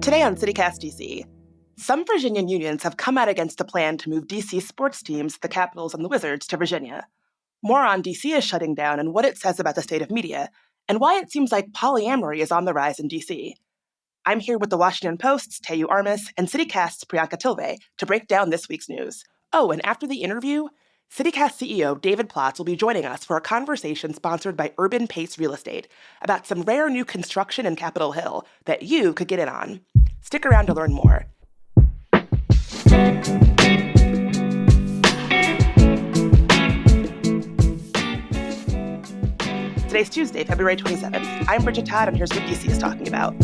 Today on CityCast DC, some Virginian unions have come out against a plan to move DC sports teams, the Capitals and the Wizards, to Virginia. More on DCist shutting down and what it says about the state of media, and why it seems like polyamory is on the rise in DC. I'm here with the Washington Post's Teyu Armas and CityCast's Priyanka Tilve to break down this week's news. Oh, and after the interview, CityCast CEO David Plotz will be joining us for a conversation sponsored by Urban Pace Real Estate about some rare new construction in Capitol Hill that you could get in on. Stick around to learn more. Today's Tuesday, February 27th. I'm Bridget Todd, and here's what DC is talking about.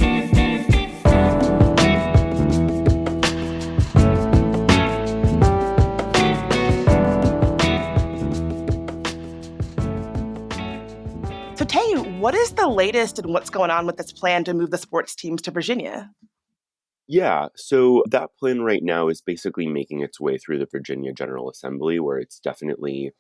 So Teyu, what is the latest and what's going on with this plan to move the sports teams to Virginia? Yeah, so that plan right now is basically making its way through the Virginia General Assembly, where it's definitely,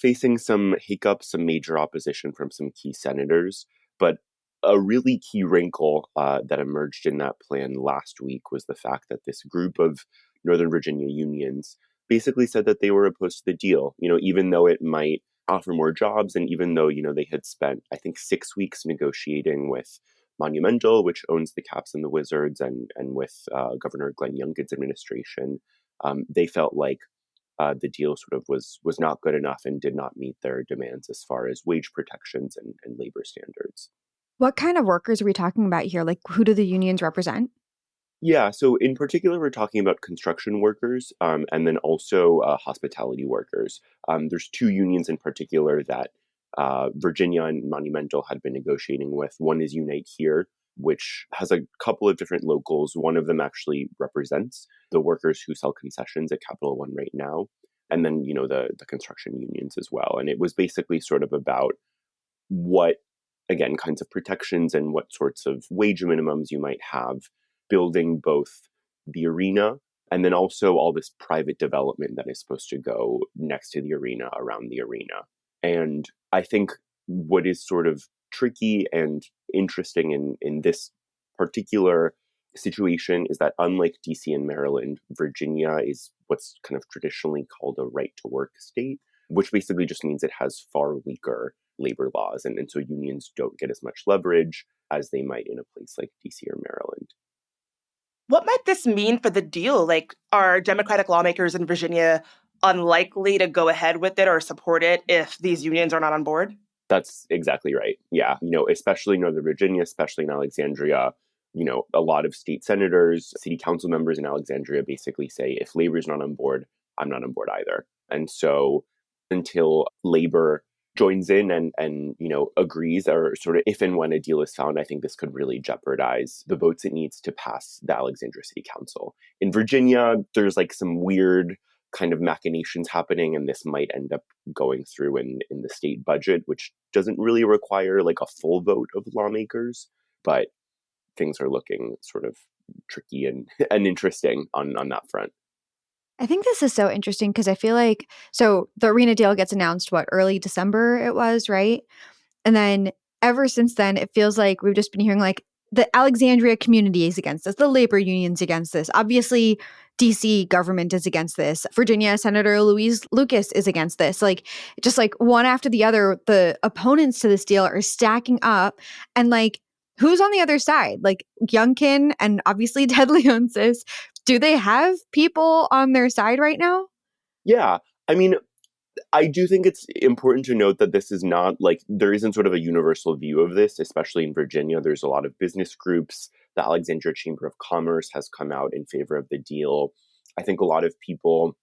facing some hiccups, some major opposition from some key senators. But a really key wrinkle that emerged in that plan last week was the fact that this group of Northern Virginia unions basically said that they were opposed to the deal, even though it might offer more jobs, and even though, they had spent, I think, 6 weeks negotiating with Monumental, which owns the Caps and the Wizards, and with Governor Glenn Youngkin's administration, they felt like the deal sort of was not good enough and did not meet their demands as far as wage protections and labor standards. What kind of workers are we talking about here? Like, who do the unions represent? Yeah, so in particular, we're talking about construction workers and then also hospitality workers. There's two unions in particular that Virginia and Monumental had been negotiating with. One is Unite Here, which has a couple of different locals. One of them actually represents the workers who sell concessions at Capital One right now, and then, the construction unions as well. And it was basically sort of about what, again, kinds of protections and what sorts of wage minimums you might have building both the arena and then also all this private development that is supposed to go next to the arena, around the arena. And I think what is sort of tricky and interesting in this particular situation is that unlike DC and Maryland, Virginia is what's kind of traditionally called a right to work state, which basically just means it has far weaker labor laws. And so unions don't get as much leverage as they might in a place like DC or Maryland. What might this mean for the deal? Like, are Democratic lawmakers in Virginia unlikely to go ahead with it or support it if these unions are not on board? That's exactly right. Yeah. Especially Northern Virginia, especially in Alexandria, a lot of state senators, city council members in Alexandria basically say, if labor's not on board, I'm not on board either. And so until labor joins in and agrees, or sort of if and when a deal is found, I think this could really jeopardize the votes it needs to pass the Alexandria City Council. In Virginia, there's like some weird kind of machinations happening, and this might end up going through in the state budget, which doesn't really require like a full vote of lawmakers, but things are looking sort of tricky and interesting on that front. I think this is so interesting because I feel like, so the arena deal gets announced, early December it was, right? And then ever since then, it feels like we've just been hearing like the Alexandria community is against this, the labor unions against this. Obviously, DC government is against this. Virginia Senator Louise Lucas is against this. Like, just like one after the other, the opponents to this deal are stacking up. And like, who's on the other side? Like Youngkin and obviously Ted Leonsis. Do they have people on their side right now? Yeah. I mean, I do think it's important to note that this is not like there isn't sort of a universal view of this, especially in Virginia. There's a lot of business groups. The Alexandria Chamber of Commerce has come out in favor of the deal. I think a lot of people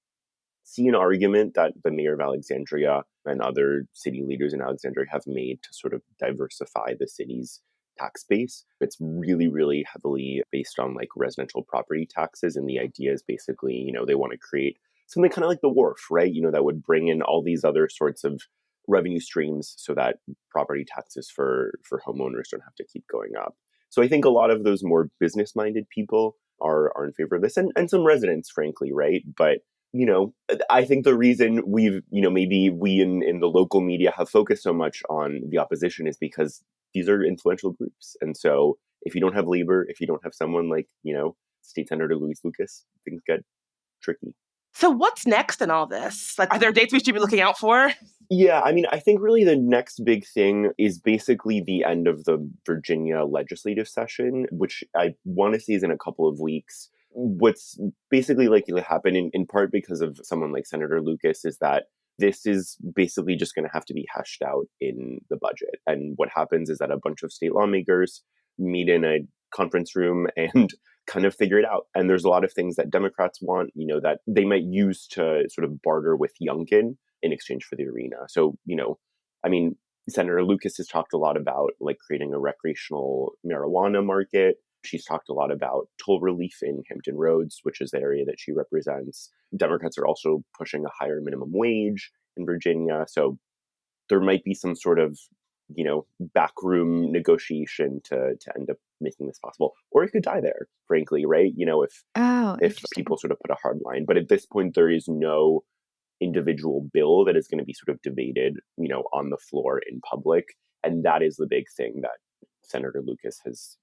see an argument that the mayor of Alexandria and other city leaders in Alexandria have made to sort of diversify the city's tax base. It's really, really heavily based on like residential property taxes. And the idea is basically, they want to create something kind of like the wharf, right? That would bring in all these other sorts of revenue streams so that property taxes for homeowners don't have to keep going up. So I think a lot of those more business-minded people are in favor of this, and some residents, frankly, right? But I think the reason we've, maybe we in the local media have focused so much on the opposition is because these are influential groups. And so if you don't have labor, if you don't have someone like, State Senator Louise Lucas, things get tricky. So what's next in all this? Like, are there dates we should be looking out for? Yeah, I mean, I think really the next big thing is basically the end of the Virginia legislative session, which I want to say is in a couple of weeks. What's basically likely to happen, in part because of someone like Senator Lucas, is that this is basically just going to have to be hashed out in the budget. And what happens is that a bunch of state lawmakers meet in a conference room and kind of figure it out. And there's a lot of things that Democrats want, that they might use to sort of barter with Youngkin in exchange for the arena. So, I mean, Senator Lucas has talked a lot about like creating a recreational marijuana market. She's talked a lot about toll relief in Hampton Roads, which is the area that she represents. Democrats are also pushing a higher minimum wage in Virginia. So there might be some sort of, backroom negotiation to end up making this possible. Or it could die there, frankly, right? If people sort of put a hard line. But at this point, there is no individual bill that is going to be sort of debated, on the floor in public. And that is the big thing that Senator Lucas has,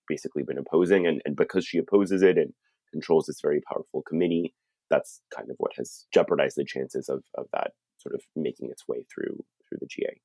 basically been opposing. And because she opposes it and controls this very powerful committee, that's kind of what has jeopardized the chances of that sort of making its way through the GA.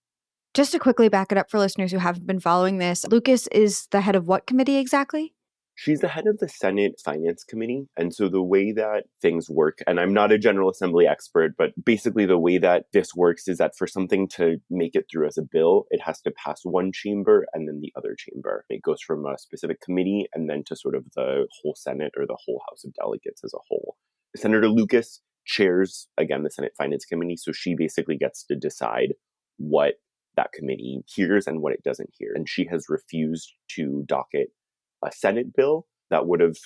Just to quickly back it up for listeners who haven't been following this, Lucas is the head of what committee exactly? She's the head of the Senate Finance Committee. And so the way that things work, and I'm not a General Assembly expert, but basically the way that this works is that for something to make it through as a bill, it has to pass one chamber and then the other chamber. It goes from a specific committee and then to sort of the whole Senate or the whole House of Delegates as a whole. Senator Lucas chairs, again, the Senate Finance Committee. So she basically gets to decide what that committee hears and what it doesn't hear. And she has refused to docket a Senate bill that would have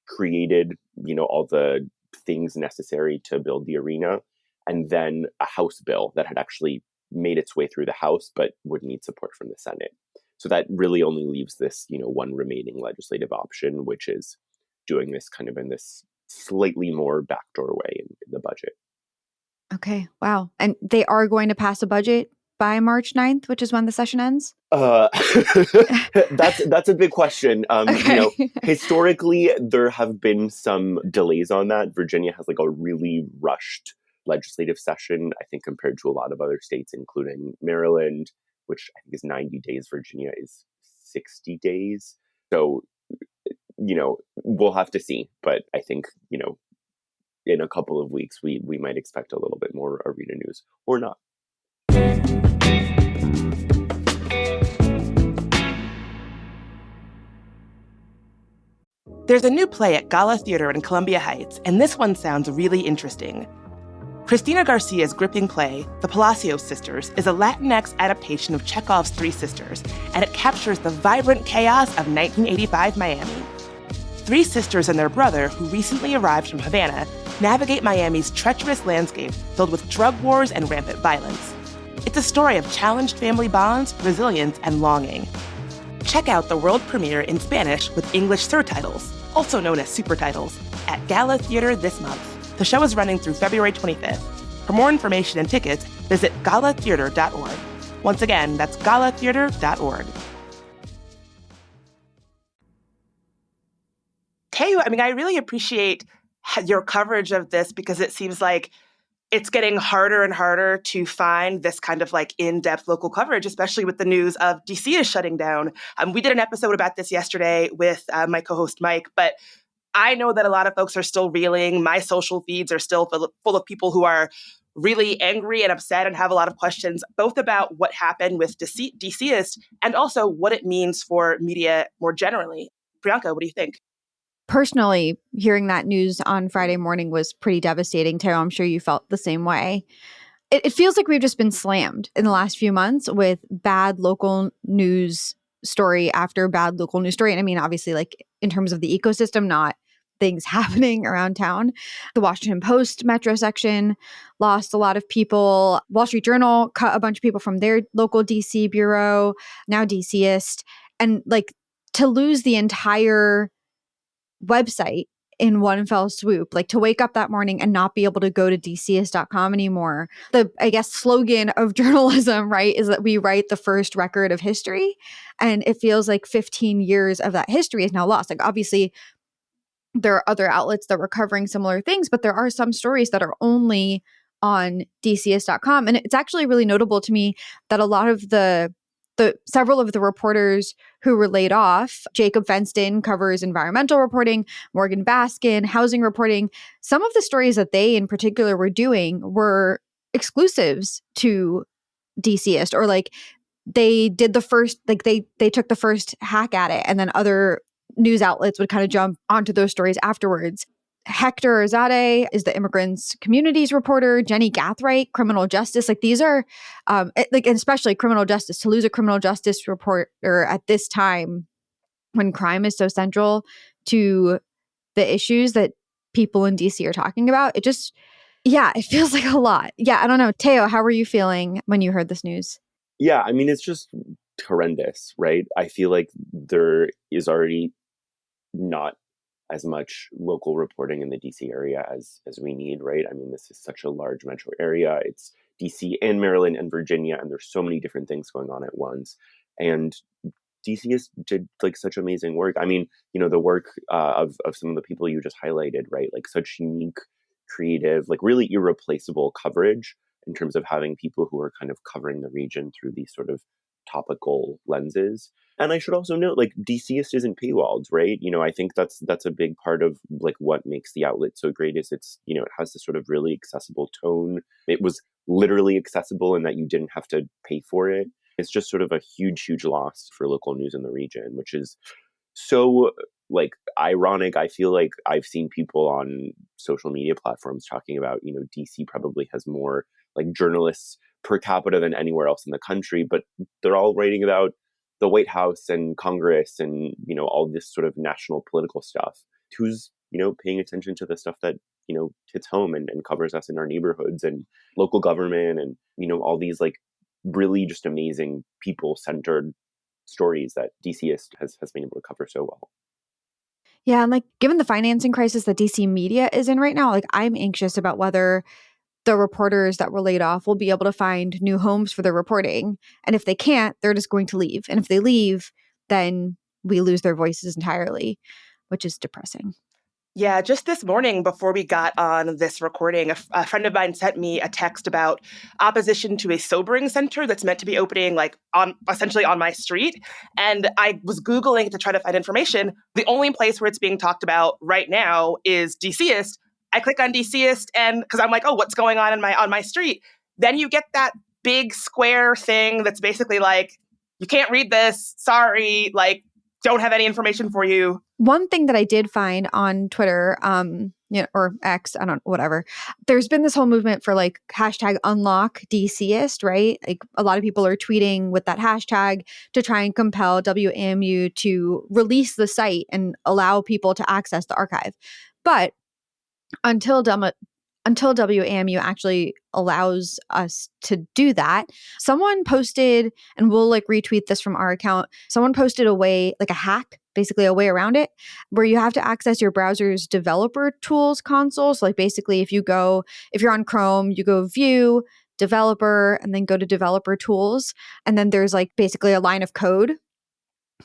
created, all the things necessary to build the arena, and then a House bill that had actually made its way through the House, but would need support from the Senate. So that really only leaves this, one remaining legislative option, which is doing this kind of in this slightly more backdoor way in the budget. Okay. Wow. And they are going to pass a budget by March 9th, which is when the session ends? That's a big question. Okay. Historically, there have been some delays on that. Virginia has like a really rushed legislative session, I think, compared to a lot of other states, including Maryland, which I think is 90 days. Virginia is 60 days. So, we'll have to see. But I think, in a couple of weeks, we might expect a little bit more arena news or not. There's a new play at Gala Theater in Columbia Heights, and this one sounds really interesting. Cristina Garcia's gripping play, The Palacios Sisters, is a Latinx adaptation of Chekhov's Three Sisters, and it captures the vibrant chaos of 1985 Miami. Three sisters and their brother, who recently arrived from Havana, navigate Miami's treacherous landscape filled with drug wars and rampant violence. It's a story of challenged family bonds, resilience, and longing. Check out the world premiere in Spanish with English surtitles, also known as supertitles, at Gala Theater this month. The show is running through February 25th. For more information and tickets, visit galatheater.org. Once again, that's galatheater.org. Teo, I really appreciate your coverage of this because it seems like it's getting harder and harder to find this kind of like in-depth local coverage, especially with the news of DCist shutting down. We did an episode about this yesterday with my co-host Mike, but I know that a lot of folks are still reeling. My social feeds are still full of people who are really angry and upset and have a lot of questions, both about what happened with DCist and also what it means for media more generally. Priyanka, what do you think? Personally, hearing that news on Friday morning was pretty devastating. Tara, I'm sure you felt the same way. It feels like we've just been slammed in the last few months with bad local news story after bad local news story. And obviously, like in terms of the ecosystem, not things happening around town. The Washington Post metro section lost a lot of people. Wall Street Journal cut a bunch of people from their local DC bureau, now DCist. And like to lose the entire website in one fell swoop, like to wake up that morning and not be able to go to DCist.com anymore. The, I guess, slogan of journalism, right, is that we write the first record of history. And it feels like 15 years of that history is now lost. Like, obviously, there are other outlets that were covering similar things, but there are some stories that are only on DCist.com. And it's actually really notable to me that a lot of the several of the reporters who were laid off, Jacob Fenston covers environmental reporting, Morgan Baskin, housing reporting. Some of the stories that they in particular were doing were exclusives to DCist, or like they did the first, like they took the first hack at it, and then other news outlets would kind of jump onto those stories afterwards. Hector Azadeh is the immigrants communities reporter. Jenny Gathright, criminal justice. Like these are, like, and especially criminal justice. To lose a criminal justice reporter at this time when crime is so central to the issues that people in DC are talking about, it just, yeah, it feels like a lot. Yeah, I don't know. Teo, how were you feeling when you heard this news? Yeah, I mean, it's just horrendous, right? I feel like there is already not as much local reporting in the DC area as we need, right? I mean, this is such a large metro area. It's DC and Maryland and Virginia, and there's so many different things going on at once. And DCist did like such amazing work. I mean, the work of some of the people you just highlighted, right? Like such unique, creative, like really irreplaceable coverage in terms of having people who are kind of covering the region through these sort of topical lenses. And I should also note, like, DCist isn't paywalled, right? I think that's a big part of like what makes the outlet so great is it's, it has this sort of really accessible tone. It was literally accessible in that you didn't have to pay for it. It's just sort of a huge, huge loss for local news in the region, which is so like ironic. I feel like I've seen people on social media platforms talking about, DC probably has more like journalists per capita than anywhere else in the country, but they're all writing about the White House and Congress and, all this sort of national political stuff. Who's, paying attention to the stuff that, hits home and covers us in our neighborhoods and local government and, all these like really just amazing people-centered stories that DCist has been able to cover so well. Yeah, and like given the financing crisis that DC media is in right now, like I'm anxious about whether the reporters that were laid off will be able to find new homes for their reporting. And if they can't, they're just going to leave. And if they leave, then we lose their voices entirely, which is depressing. Yeah, just this morning before we got on this recording, a friend of mine sent me a text about opposition to a sobering center that's meant to be opening like essentially on my street. And I was Googling to try to find information. The only place where it's being talked about right now is DCist. I click on DCist and because I'm like, oh, what's going on my street? Then you get that big square thing that's basically like, you can't read this. Sorry, like, don't have any information for you. One thing that I did find on Twitter, or X, I don't know, whatever. There's been this whole movement for like hashtag unlock DCist, right? Like a lot of people are tweeting with that hashtag to try and compel WAMU to release the site and allow people to access the archive. But until WAMU actually allows us to do that, someone posted, and we'll like retweet this from our account, someone posted a way, like a hack, basically a way around it, where you have to access your browser's developer tools console. So like basically if you're on Chrome, you go view, developer, and then go to developer tools. And then there's like basically a line of code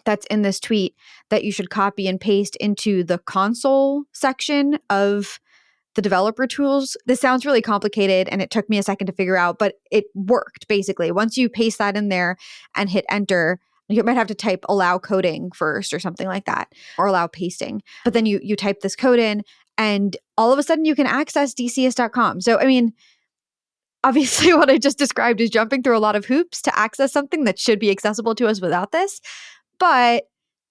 that's in this tweet that you should copy and paste into the console section of the developer tools. This sounds really complicated and it took me a second to figure out, but it worked basically. Once you paste that in there and hit enter, you might have to type allow coding first or something like that, or allow pasting. But then you type this code in and all of a sudden you can access DCist.com. So, I mean, obviously what I just described is jumping through a lot of hoops to access something that should be accessible to us without this. But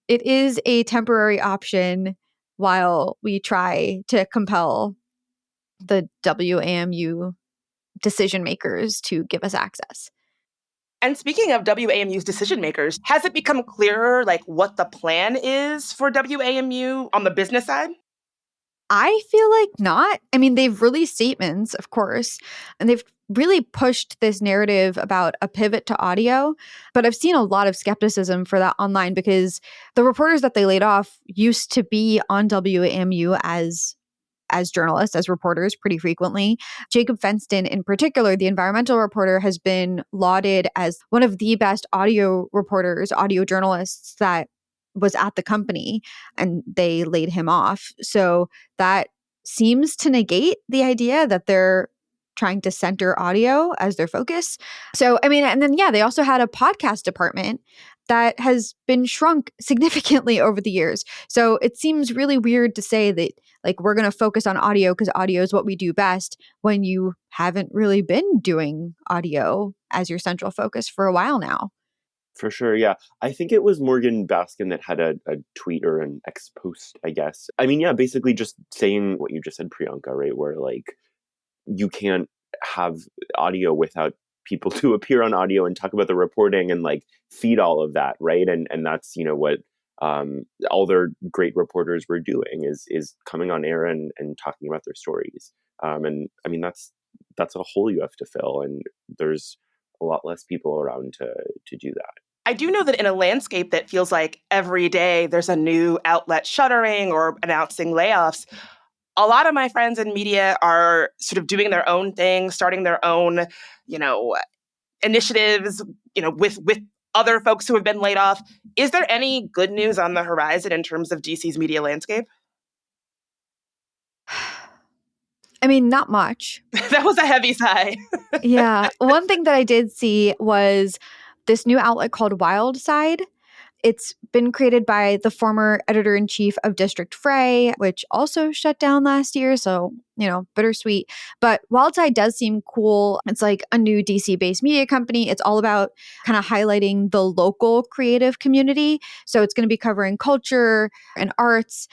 it is a temporary option while we try to compel the WAMU decision makers to give us access. And speaking of WAMU's decision makers, has it become clearer like what the plan is for WAMU on the business side? I feel like not. I mean, they've released statements, of course, and they've really pushed this narrative about a pivot to audio. But I've seen a lot of skepticism for that online because the reporters that they laid off used to be on WAMU as journalists, as reporters pretty frequently. Jacob Fenston, in particular, the environmental reporter, has been lauded as one of the best audio reporters, audio journalists that was at the company, and they laid him off. So that seems to negate the idea that they're trying to center audio as their focus. So, I mean, and then, yeah, they also had a podcast department that has been shrunk significantly over the years. So it seems really weird to say that, like, we're going to focus on audio because audio is what we do best when you haven't really been doing audio as your central focus for a while now. For sure, yeah. I think it was Morgan Baskin that had a tweet or an X post, I guess. I mean, yeah, basically just saying what you just said, Priyanka, right? Where like you can't have audio without people to appear on audio and talk about the reporting and like feed all of that, right? And that's, you know, what all their great reporters were doing is coming on air and talking about their stories. And I mean, that's a hole you have to fill, and there's a lot less people around to do that. I do know that in a landscape that feels like every day there's a new outlet shuttering or announcing layoffs, a lot of my friends in media are sort of doing their own thing, starting their own, initiatives, with other folks who have been laid off. Is there any good news on the horizon in terms of DC's media landscape? I mean, not much. That was a heavy sigh. Yeah. One thing that I did see was this new outlet called Wildside. It's been created by the former editor-in-chief of District Frey, which also shut down last year. So, bittersweet. But Wildside does seem cool. It's like a new DC-based media company. It's all about kind of highlighting the local creative community. So it's going to be covering culture and arts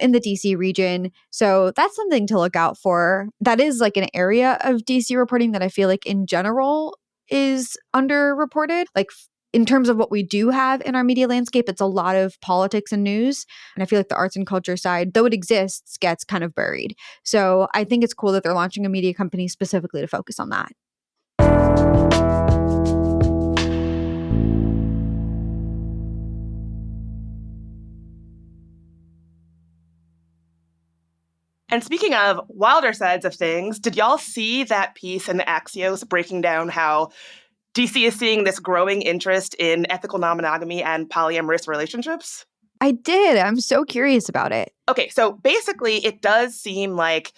in the DC region. So that's something to look out for. That is like an area of DC reporting that I feel like in general is underreported. Like in terms of what we do have in our media landscape, it's a lot of politics and news. And I feel like the arts and culture side, though it exists, gets kind of buried. So I think it's cool that they're launching a media company specifically to focus on that. And speaking of wilder sides of things, did y'all see that piece in the Axios breaking down how DC is seeing this growing interest in ethical non-monogamy and polyamorous relationships? I did. I'm so curious about it. Okay, so basically it does seem like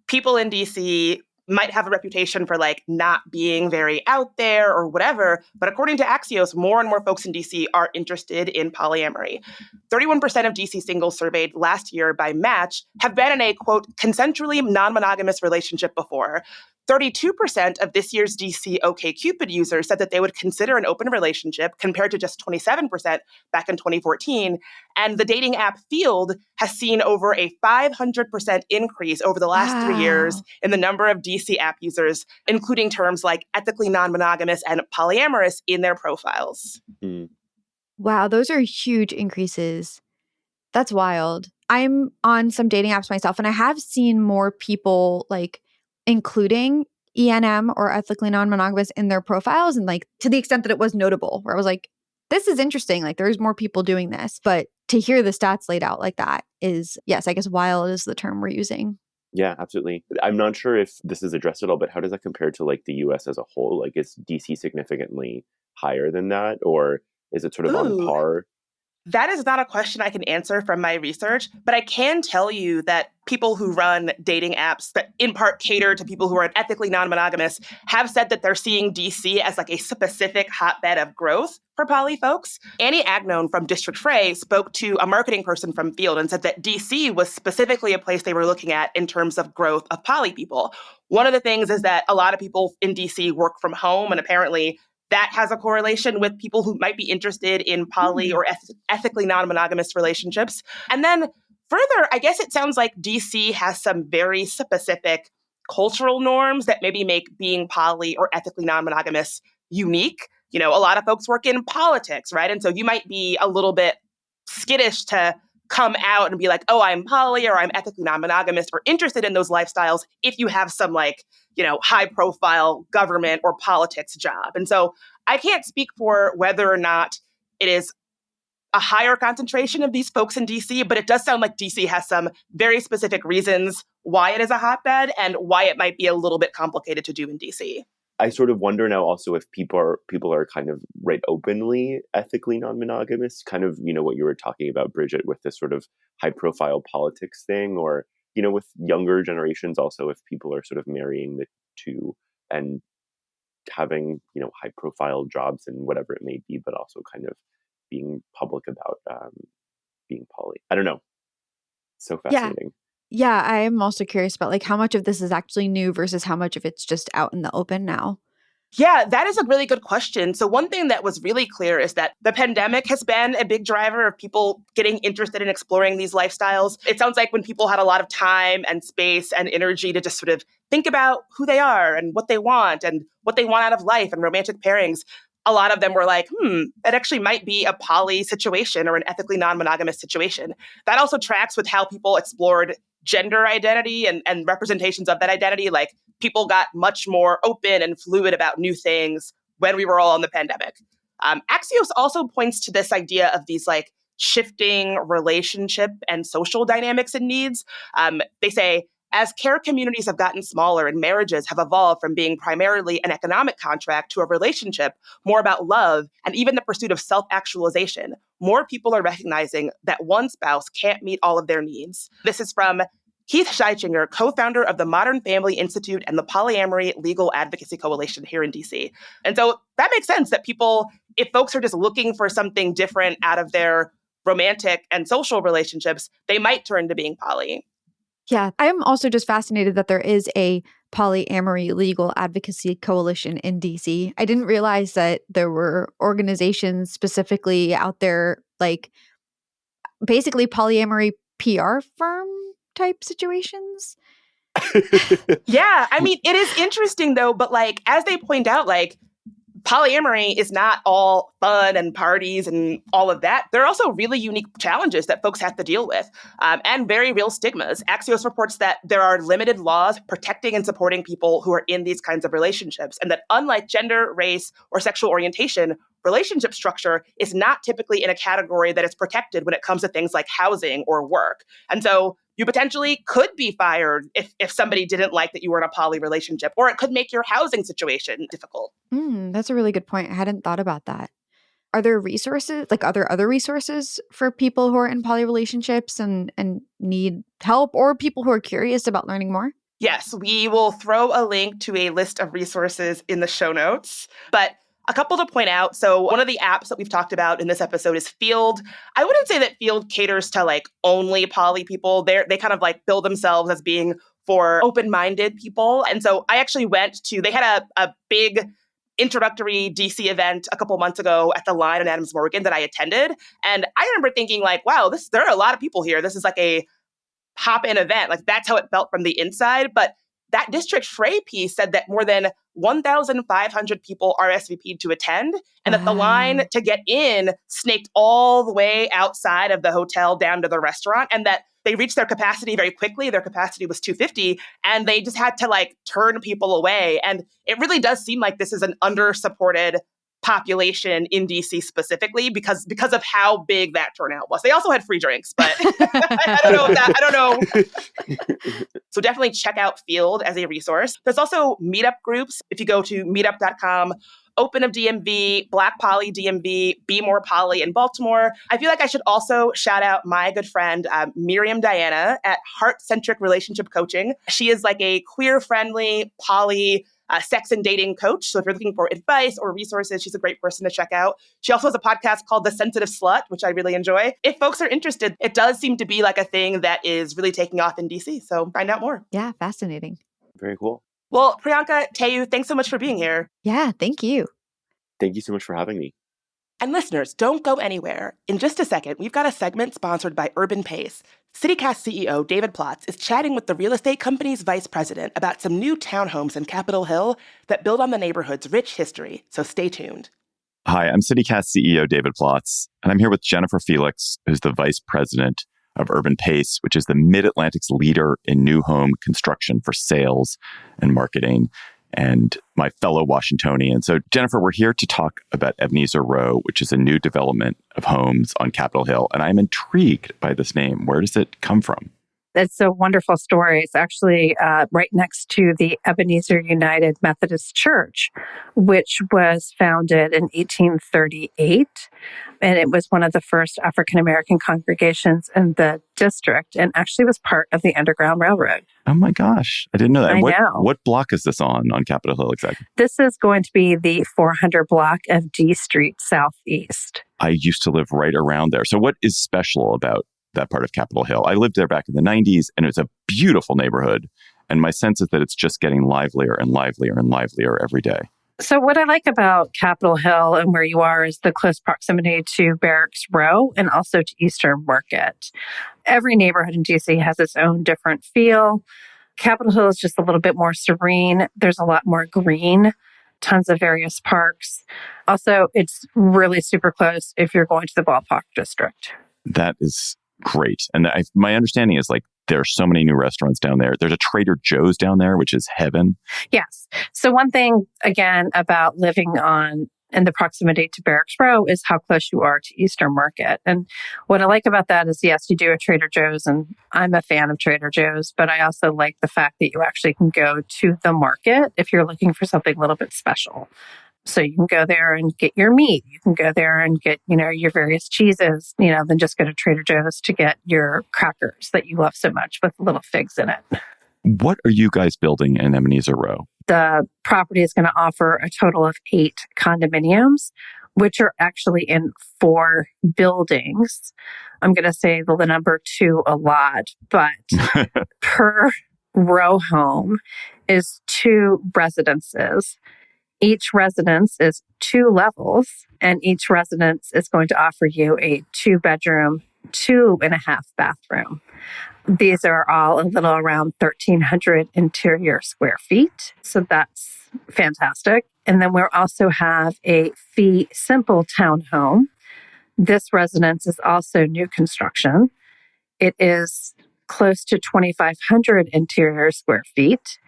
people in DC might have a reputation for like not being very out there or whatever, but according to Axios, more and more folks in DC are interested in polyamory. 31% of DC singles surveyed last year by Match have been in a, quote, consensually non-monogamous relationship before. 32% of this year's DC OkCupid users said that they would consider an open relationship, compared to just 27% back in 2014. And the dating app Field has seen over a 500% increase over the last 3 years in the number of DC app users, including terms like ethically non-monogamous and polyamorous in their profiles. Mm. Wow, those are huge increases. That's wild. I'm on some dating apps myself, and I have seen more people like including ENM or ethically non-monogamous in their profiles, and like to the extent that it was notable, where I was like, this is interesting. Like there's more people doing this. But to hear the stats laid out like that is, yes, I guess wild is the term we're using. Yeah, absolutely. I'm not sure if this is addressed at all, but how does that compare to like the US as a whole? Like is DC significantly higher than that, or is it sort of on par? That is not a question I can answer from my research, but I can tell you that people who run dating apps that in part cater to people who are ethically non-monogamous have said that they're seeing DC as like a specific hotbed of growth for poly folks. Annie Agnone from District Frey spoke to a marketing person from Field and said that DC was specifically a place they were looking at in terms of growth of poly people. One of the things is that a lot of people in DC work from home, and apparently that has a correlation with people who might be interested in poly or ethically non-monogamous relationships. And then further, I guess it sounds like DC has some very specific cultural norms that maybe make being poly or ethically non-monogamous unique. A lot of folks work in politics, right? And so you might be a little bit skittish to come out and be like, oh, I'm poly or I'm ethically non-monogamous or interested in those lifestyles if you have some high profile government or politics job. And so I can't speak for whether or not it is a higher concentration of these folks in DC, but it does sound like DC has some very specific reasons why it is a hotbed and why it might be a little bit complicated to do in DC. I sort of wonder now also if people are kind of right openly ethically non-monogamous, kind of, what you were talking about, Bridget, with this sort of high profile politics thing, or, with younger generations also, if people are sort of marrying the two and having, high profile jobs and whatever it may be, but also kind of being public about being poly. I don't know. So fascinating. Yeah, I am also curious about how much of this is actually new versus how much of it's just out in the open now. Yeah, that is a really good question. So one thing that was really clear is that the pandemic has been a big driver of people getting interested in exploring these lifestyles. It sounds like when people had a lot of time and space and energy to just sort of think about who they are and what they want out of life and romantic pairings, a lot of them were like, it actually might be a poly situation or an ethically non-monogamous situation. That also tracks with how people explored gender identity and representations of that identity. Like, people got much more open and fluid about new things when we were all in the pandemic. Axios also points to this idea of these shifting relationship and social dynamics and needs. They say, as care communities have gotten smaller and marriages have evolved from being primarily an economic contract to a relationship more about love and even the pursuit of self-actualization, more people are recognizing that one spouse can't meet all of their needs. This is from Keith Scheichinger, co-founder of the Modern Family Institute and the Polyamory Legal Advocacy Coalition here in DC. And so that makes sense that if folks are just looking for something different out of their romantic and social relationships, they might turn to being poly. Yeah, I'm also just fascinated that there is a polyamory legal advocacy coalition in DC. I didn't realize that there were organizations specifically out there, basically polyamory PR firm type situations. Yeah, I mean, it is interesting though, but as they point out, polyamory is not all fun and parties and all of that. There are also really unique challenges that folks have to deal with and very real stigmas. Axios reports that there are limited laws protecting and supporting people who are in these kinds of relationships, and that unlike gender, race, or sexual orientation, relationship structure is not typically in a category that is protected when it comes to things like housing or work. And so you potentially could be fired if somebody didn't like that you were in a poly relationship, or it could make your housing situation difficult. That's a really good point. I hadn't thought about that. Are there resources, are there other resources for people who are in poly relationships and need help, or people who are curious about learning more? Yes, we will throw a link to a list of resources in the show notes. But a couple to point out. So one of the apps that we've talked about in this episode is Field. I wouldn't say that Field caters to only poly people. They kind of bill themselves as being for open-minded people. And so I actually they had a big introductory DC event a couple months ago at the Line in Adams Morgan that I attended. And I remember thinking wow, there are a lot of people here. This is a hop-in event. That's how it felt from the inside. But that District Frey piece said that more than 1,500 people RSVP'd to attend, and that the line to get in snaked all the way outside of the hotel down to the restaurant, and that they reached their capacity very quickly. Their capacity was 250, and they just had to turn people away. And it really does seem like this is an under-supported population in DC specifically because of how big that turnout was. They also had free drinks, but I don't know. So definitely check out Field as a resource. There's also meetup groups. If you go to meetup.com, Open of DMV, Black Poly DMV, Be More Poly in Baltimore. I feel like I should also shout out my good friend, Miriam Diana at Heart-Centric Relationship Coaching. She is a queer-friendly poly sex and dating coach. So if you're looking for advice or resources, she's a great person to check out. She also has a podcast called The Sensitive Slut, which I really enjoy. If folks are interested, it does seem to be a thing that is really taking off in DC. So find out more. Yeah, fascinating. Very cool. Well, Priyanka, Teyu, thanks so much for being here. Yeah, thank you. Thank you so much for having me. And listeners, don't go anywhere. In just a second, we've got a segment sponsored by Urban Pace. CityCast CEO David Plotz is chatting with the real estate company's vice president about some new townhomes in Capitol Hill that build on the neighborhood's rich history, so stay tuned. Hi, I'm CityCast CEO David Plotz, and I'm here with Jennifer Felix, who's the vice president of Urban Pace, which is the Mid-Atlantic's leader in new home construction for sales and marketing, and my fellow Washingtonian. So, Jennifer, we're here to talk about Ebenezer Row, which is a new development of homes on Capitol Hill. And I'm intrigued by this name. Where does it come from? It's a wonderful story. It's actually right next to the Ebenezer United Methodist Church, which was founded in 1838. And it was one of the first African-American congregations in the district and actually was part of the Underground Railroad. Oh my gosh, I didn't know that. I know. What block is this on Capitol Hill exactly? This is going to be the 400 block of D Street Southeast. I used to live right around there. So what is special about that part of Capitol Hill? I lived there back in the 90s, and it was a beautiful neighborhood. And my sense is that it's just getting livelier and livelier and livelier every day. So what I like about Capitol Hill and where you are is the close proximity to Barracks Row and also to Eastern Market. Every neighborhood in DC has its own different feel. Capitol Hill is just a little bit more serene. There's a lot more green, tons of various parks. Also, it's really super close if you're going to the ballpark district. That is great. And my understanding is like there are so many new restaurants down there. There's a Trader Joe's down there, which is heaven. Yes. So one thing, again, about living in the proximity to Barracks Row is how close you are to Eastern Market. And what I like about that is, yes, you do a Trader Joe's, and I'm a fan of Trader Joe's, but I also like the fact that you actually can go to the market if you're looking for something a little bit special. So you can go there and get your meat. You can go there and get, your various cheeses, then just go to Trader Joe's to get your crackers that you love so much with little figs in it. What are you guys building in Ebenezer Row? The property is going to offer a total of 8 condominiums, which are actually in 4 buildings. I'm going to say the number 2 a lot, but per row home is 2 residences. Each residence is 2 levels, and each residence is going to offer you a 2-bedroom, 2.5 bathroom. These are all a little around 1,300 interior square feet. So that's fantastic. And then we also have a fee simple townhome. This residence is also new construction. It is close to 2,500 interior square feet.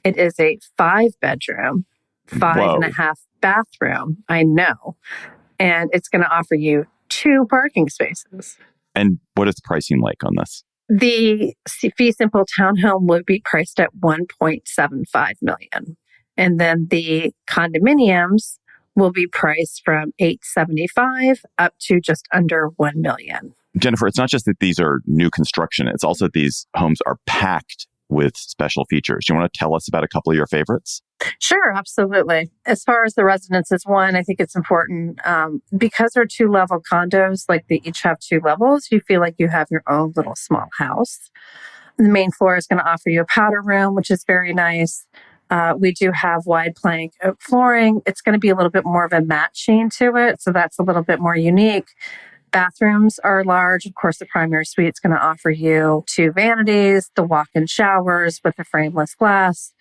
It is a 5-bedroom, 5.5 bathroom. I know. And it's going to offer you 2 parking spaces. And what is the pricing like on this? The fee simple townhome would be priced at $1.75 million. And then the condominiums will be priced from $875,000 up to just under $1 million. Jennifer, it's not just that these are new construction. It's also that these homes are packed with special features. You want to tell us about a couple of your favorites? Sure, absolutely. As far as the residences, one, I think it's important because they're 2-level condos, like they each have 2 levels, you feel like you have your own little small house. The main floor is going to offer you a powder room, which is very nice. We do have wide plank oak flooring. It's going to be a little bit more of a matte sheen to it, so that's a little bit more unique. Bathrooms are large. Of course, the primary suite is going to offer you 2 vanities, the walk-in showers with the frameless glass.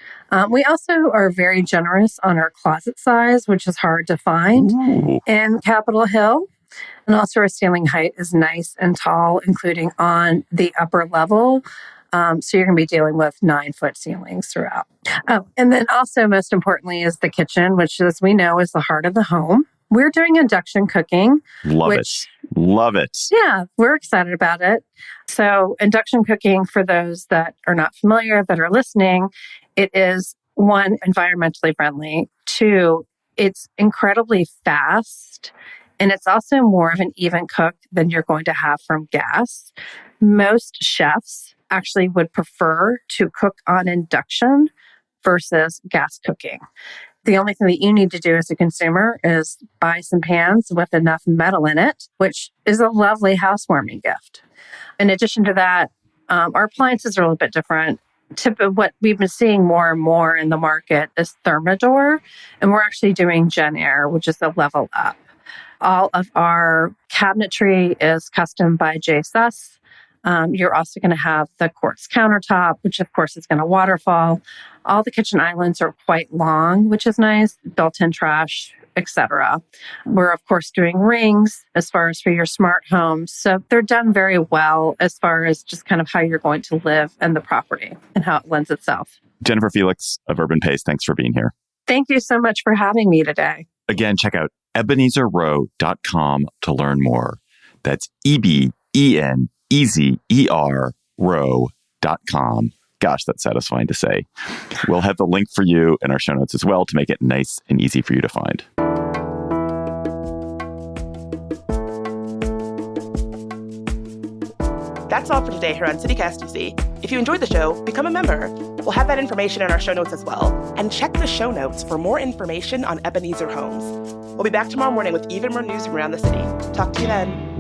We also are very generous on our closet size, which is hard to find in Capitol Hill. And also our ceiling height is nice and tall, including on the upper level. So you're going to be dealing with 9-foot ceilings throughout. Oh, and then also most importantly is the kitchen, which as we know is the heart of the home. We're doing induction cooking. Love it. Yeah, we're excited about it. So induction cooking, for those that are not familiar, that are listening, it is 1, environmentally friendly. 2, it's incredibly fast. And it's also more of an even cook than you're going to have from gas. Most chefs actually would prefer to cook on induction versus gas cooking. The only thing that you need to do as a consumer is buy some pans with enough metal in it, which is a lovely housewarming gift. In addition to that, our appliances are a little bit different. What we've been seeing more and more in the market is Thermador, and we're actually doing Gen Air, which is a level up. All of our cabinetry is custom by DCist. You're also going to have the quartz countertop, which of course is going to waterfall. All the kitchen islands are quite long, which is nice. Built-in trash etc. We're, of course, doing rings as far as for your smart homes. So they're done very well as far as just kind of how you're going to live and the property and how it lends itself. Jennifer Felix of Urban Pace, thanks for being here. Thank you so much for having me today. Again, check out EbenezerRow.com to learn more. That's EBENEZER row.com. Gosh, that's satisfying to say. We'll have the link for you in our show notes as well to make it nice and easy for you to find. That's all for today here on CityCast DC. If you enjoyed the show, become a member. We'll have that information in our show notes as well. And check the show notes for more information on Ebenezer Homes. We'll be back tomorrow morning with even more news from around the city. Talk to you then.